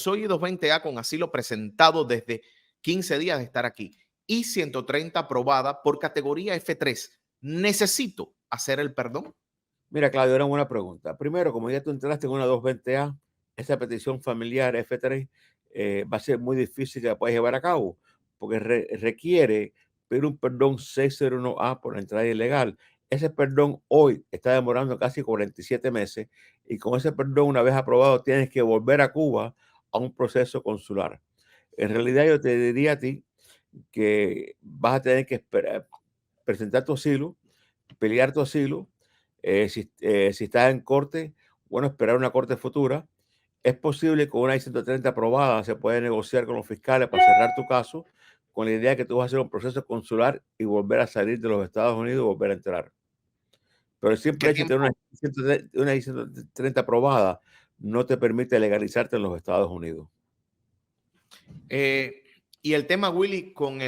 Soy I-220A con asilo presentado desde 15 días de estar aquí. I-130 aprobada por categoría F3. ¿Necesito hacer el perdón? Mira, Claudio, era una buena pregunta. Primero, como ya tú entraste en una 220A, esa petición familiar F3 va a ser muy difícil que la puedas llevar a cabo, porque requiere pedir un perdón 601A por la entrada ilegal. Ese perdón hoy está demorando casi 47 meses y con ese perdón, una vez aprobado, tienes que volver a Cuba a un proceso consular. En realidad, yo te diría a ti que vas a tener que esperar, presentar tu asilo, pelear tu asilo. Si estás en corte, bueno, esperar una corte futura. Es posible que con una I-130 aprobada se puede negociar con los fiscales para cerrar tu caso con la idea de que tú vas a hacer un proceso consular y volver a salir de los Estados Unidos y volver a entrar. Pero el simple ¿Qué hecho de tener tiempo? una I-130 aprobada no te permite legalizarte en los Estados Unidos. Y el tema, Willy, con la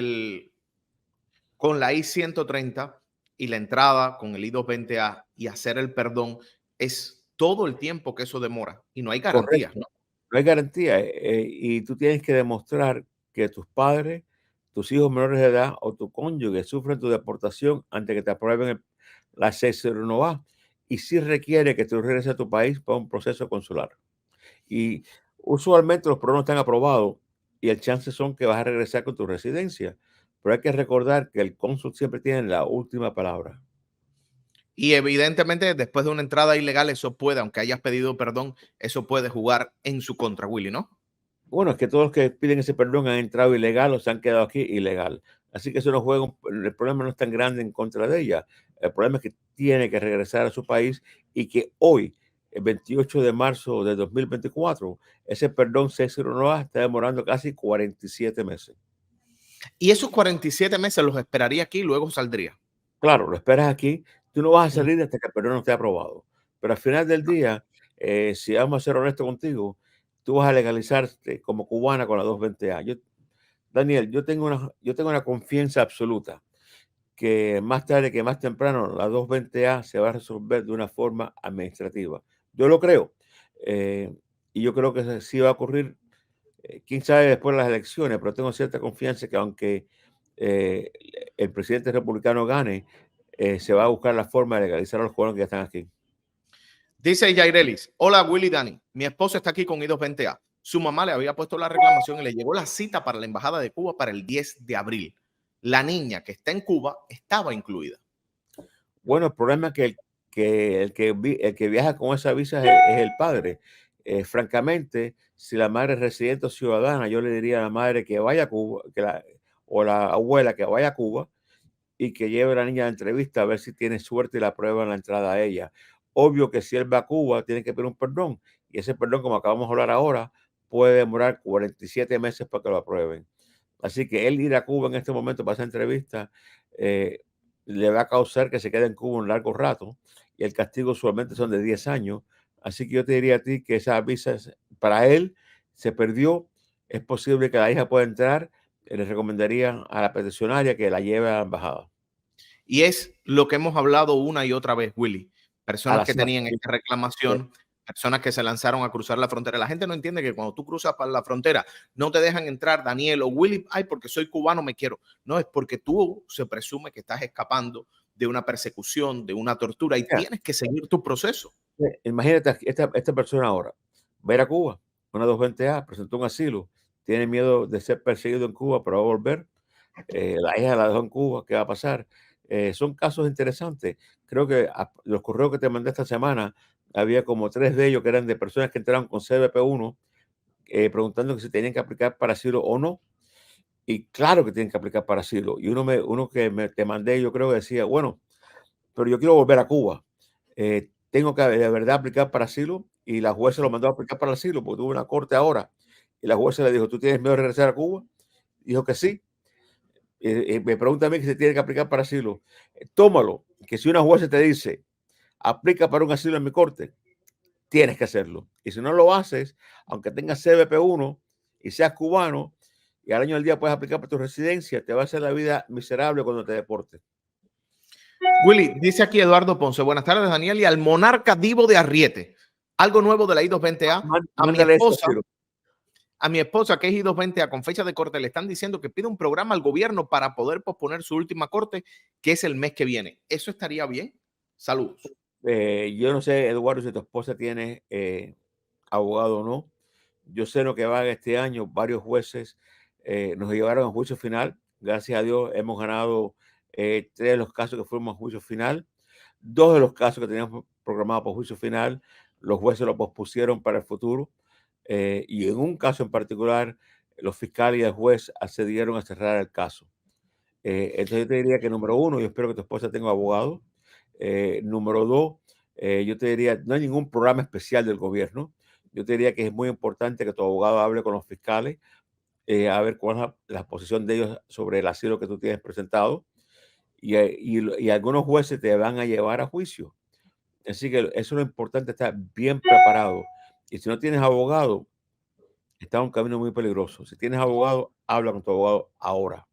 I-130 y la entrada con el I-220A y hacer el perdón, es todo el tiempo que eso demora y no hay garantías, Correcto. ¿no? No hay garantía, y tú tienes que demostrar que tus padres, tus hijos menores de edad o tu cónyuge sufren tu deportación antes que te aprueben la 601A, y sí requiere que tú regreses a tu país para un proceso consular. Y usualmente los programas están aprobados y el chance son que vas a regresar con tu residencia, pero hay que recordar que el cónsul siempre tiene la última palabra. Y evidentemente, después de una entrada ilegal, eso puede, aunque hayas pedido perdón, eso puede jugar en su contra, Willy, ¿no? Bueno, es que todos los que piden ese perdón han entrado ilegal o se han quedado aquí ilegal. Así que eso no juega, el problema no es tan grande en contra de ella. El problema es que tiene que regresar a su país y que hoy, el 28 de marzo de 2024, ese perdón 609 está demorando casi 47 meses. Y esos 47 meses los esperaría aquí y luego saldría. Claro, lo esperas aquí, tú no vas a salir hasta que el perdón no esté aprobado. Pero al final del día, si vamos a ser honestos contigo, tú vas a legalizarte como cubana con la 220A. Daniel, yo tengo una confianza absoluta que más tarde que más temprano la 220A se va a resolver de una forma administrativa. Yo lo creo. eh, y yo creo que sí va a ocurrir, quién sabe después de las elecciones, pero tengo cierta confianza que aunque eh, el presidente republicano gane, se va a buscar la forma de legalizar a los cubanos que ya están aquí. Dice Yairelis, hola Willy Dani, mi esposa está aquí con I-220A. Su mamá le había puesto la reclamación y le llegó la cita para la Embajada de Cuba para el 10 de abril. La niña que está en Cuba estaba incluida. Bueno, el problema es que el que viaja con esa visa es el padre. Francamente, si la madre es residente o ciudadana, yo le diría a la madre que vaya a Cuba, o la abuela que vaya a Cuba y que lleve a la niña a la entrevista a ver si tiene suerte y la aprueban la entrada a ella. Obvio que si él va a Cuba, tiene que pedir un perdón. Y ese perdón, como acabamos de hablar ahora, puede demorar 47 meses para que lo aprueben. Así que él ir a Cuba en este momento para esa entrevista eh, le va a causar que se quede en Cuba un largo rato, y el castigo usualmente son de 10 años. Así que yo te diría a ti que esa visa para él se perdió. Es posible que la hija pueda entrar. Le recomendaría a la peticionaria que la lleve a la embajada. Y es lo que hemos hablado una y otra vez, Willy. A Personas la que cita. tenían esta reclamación, personas que se lanzaron a cruzar la frontera. La gente no entiende que cuando tú cruzas para la frontera no te dejan entrar, Daniel o Willy, ay, porque soy cubano, me quiero. No, es porque tú se presume que estás escapando de una persecución, de una tortura y Mira, tienes que seguir tu proceso. imagínate esta persona ahora. Va a ir a Cuba, una 220A, presentó un asilo, tiene miedo de ser perseguido en Cuba, pero va a volver. La hija la dejó en Cuba, ¿qué va a pasar? Son casos interesantes. Creo que los correos que te mandé esta semana, había como 3 de ellos que eran de personas que entraron con CBP1, preguntando que si tenían que aplicar para asilo o no. Y claro que tienen que aplicar para asilo. Y uno que te mandé, yo creo que decía, bueno, pero yo quiero volver a Cuba. Tengo que de verdad aplicar para asilo. Y la jueza lo mandó a aplicar para asilo porque tuvo una corte ahora. Y la jueza le dijo, ¿tú tienes miedo de regresar a Cuba? Dijo que sí. Me pregunta a mí que se tiene que aplicar para asilo. Tómalo, que si una jueza te dice, aplica para un asilo en mi corte, tienes que hacerlo. Y si no lo haces, aunque tengas CBP1 y seas cubano, y al año del día puedes aplicar para tu residencia, te va a hacer la vida miserable cuando te deportes. Willy, dice aquí Eduardo Ponce, buenas tardes, Daniel, y al monarca divo de Arriete. Algo nuevo de la I-220A. A mi Mándale eso esposa asilo. a mi esposa, que es I-220, con fecha de corte, le están diciendo que pide un programa al gobierno para poder posponer su última corte, que es el mes que viene. ¿Eso estaría bien? Saludos. Yo no sé, Eduardo, si tu esposa tiene abogado o no. Yo sé lo que va este año. Varios jueces nos llevaron a juicio final. Gracias a Dios hemos ganado 3 de los casos que fuimos a juicio final. 2 de los casos que teníamos programados por juicio final, los jueces lo pospusieron para el futuro. Y en un caso en particular, los fiscales y el juez accedieron a cerrar el caso. Entonces yo te diría que número 1, yo espero que tu esposa tenga abogado. Número 2, yo te diría, no hay ningún programa especial del gobierno. Yo te diría que es muy importante que tu abogado hable con los fiscales, a ver cuál es la posición de ellos sobre el asilo que tú tienes presentado. Y algunos jueces te van a llevar a juicio. Así que eso es lo importante, estar bien preparado. Y si no tienes abogado, está en un camino muy peligroso. Si tienes abogado, habla con tu abogado ahora.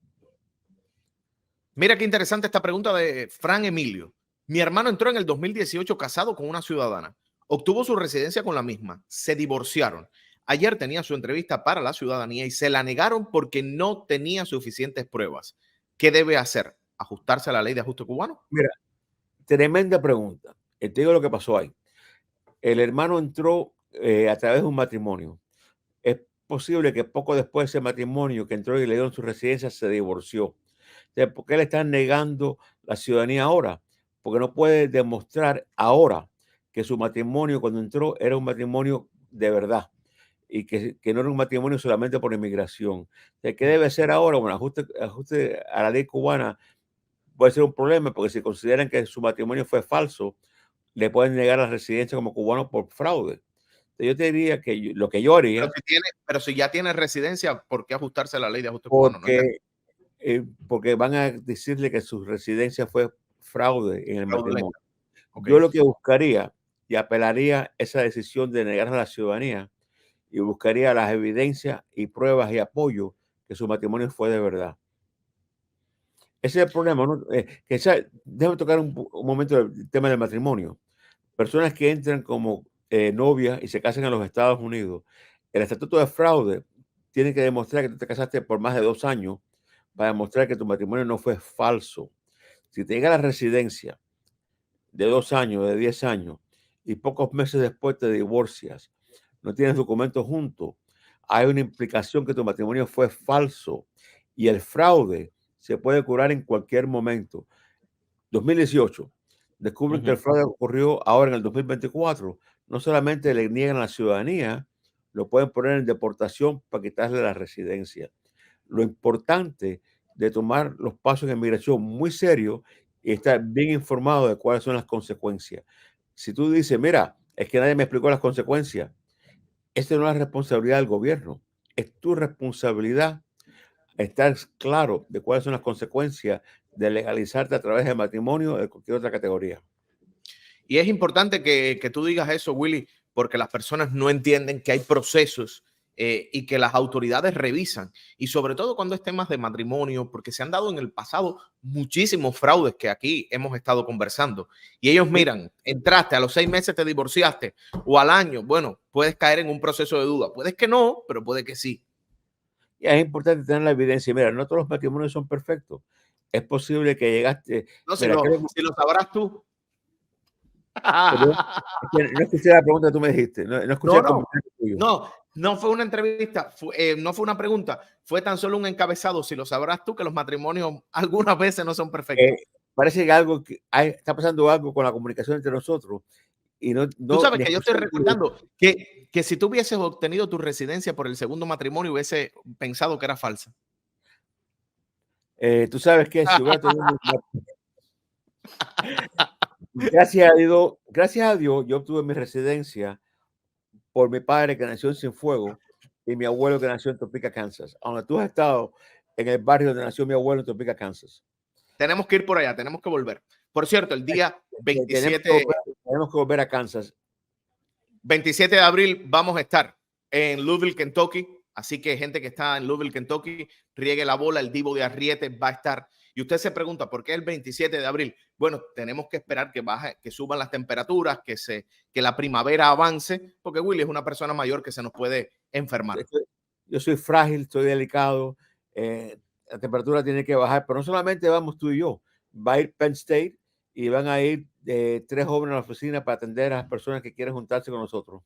Mira qué interesante esta pregunta de Fran Emilio. Mi hermano entró en el 2018 casado con una ciudadana. Obtuvo su residencia con la misma. Se divorciaron. Ayer tenía su entrevista para la ciudadanía y se la negaron porque no tenía suficientes pruebas. ¿Qué debe hacer? ¿Ajustarse a la ley de ajuste cubano? Mira, tremenda pregunta. Te digo lo que pasó ahí. El hermano entró a través de un matrimonio. Es posible que poco después de ese matrimonio que entró y le dieron su residencia se divorció. Entonces, ¿por qué le están negando la ciudadanía ahora? Porque no puede demostrar ahora que su matrimonio cuando entró era un matrimonio de verdad y que no era un matrimonio solamente por inmigración. Entonces, ¿qué debe ser ahora? Bueno, ajuste a la ley cubana puede ser un problema porque si consideran que su matrimonio fue falso, le pueden negar la residencia como cubano por fraude. Yo te diría que lo que yo haría, Pero si ya tiene residencia, ¿por qué ajustarse a la ley de ajuste cubano? No entiendo. porque, porque van a decirle que su residencia fue fraude en el matrimonio. Fraudulenta. Ok. Yo lo que buscaría y apelaría esa decisión de negar a la ciudadanía y buscaría las evidencias y pruebas y apoyo que su matrimonio fue de verdad. Ese es el problema, ¿no? Déjame tocar un momento el tema del matrimonio. Personas que entran como novias y se casan en los Estados Unidos, el estatuto de fraude tiene que demostrar que tú te casaste por más de 2 años para demostrar que tu matrimonio no fue falso. Si te llega la residencia de 2 años, de 10 años, y pocos meses después te divorcias, no tienes documentos juntos, hay una implicación que tu matrimonio fue falso y el fraude se puede curar en cualquier momento. 2018, descubren que el fraude ocurrió ahora en el 2024. No solamente le niegan la ciudadanía, lo pueden poner en deportación para quitarle la residencia. Lo importante de tomar los pasos en migración muy serio y estar bien informado de cuáles son las consecuencias. Si tú dices, mira, es que nadie me explicó las consecuencias, esta no es la responsabilidad del gobierno, es tu responsabilidad estar claro de cuáles son las consecuencias de legalizarte a través del matrimonio o de cualquier otra categoría. Y es importante que tú digas eso, Willy, porque las personas no entienden que hay procesos y que las autoridades revisan. Y sobre todo cuando es temas de matrimonio, porque se han dado en el pasado muchísimos fraudes que aquí hemos estado conversando. Y ellos Sí, miran, entraste, a los 6 meses te divorciaste o al año, bueno, puedes caer en un proceso de duda. Puedes que no, pero puede que sí. y es importante tener la evidencia. Mira, no todos los matrimonios son perfectos. Es posible que llegaste, No, mira, creo si lo sabrás tú. perdón, es que no escuché la pregunta que tú me dijiste, no escuché No, el no, comentario tuyo. no, no fue una entrevista, no fue una pregunta, fue tan solo un encabezado. Si lo sabrás tú, que los matrimonios algunas veces no son perfectos. Parece que está pasando algo con la comunicación entre nosotros y Tú sabes ni que yo estoy escuché lo que dijiste. recordando que si tú hubieses obtenido tu residencia por el segundo matrimonio, hubiese pensado que era falsa. Tú sabes que si hubiera tenido gracias a Dios, yo obtuve mi residencia por mi padre que nació en Cienfuegos y mi abuelo que nació en Topeka, Kansas. Aunque tú has estado en el barrio donde nació mi abuelo en Topeka, Kansas. Tenemos que ir por allá, tenemos que volver. Por cierto, el día Tenemos 27, que volver a Kansas. 27 de abril vamos a estar en Louisville, Kentucky. Así que gente que está en Louisville, Kentucky, riegue la bola, el Divo de Arriete va a estar. Y usted se pregunta, ¿por qué el 27 de abril? Bueno, tenemos que esperar que baje, que suban las temperaturas, que la primavera avance, porque Willy es una persona mayor que se nos puede enfermar. yo soy frágil, estoy delicado, la temperatura tiene que bajar, pero no solamente vamos tú y yo, va a ir Penn State y van a ir 3 jóvenes a la oficina para atender a las personas que quieren juntarse con nosotros.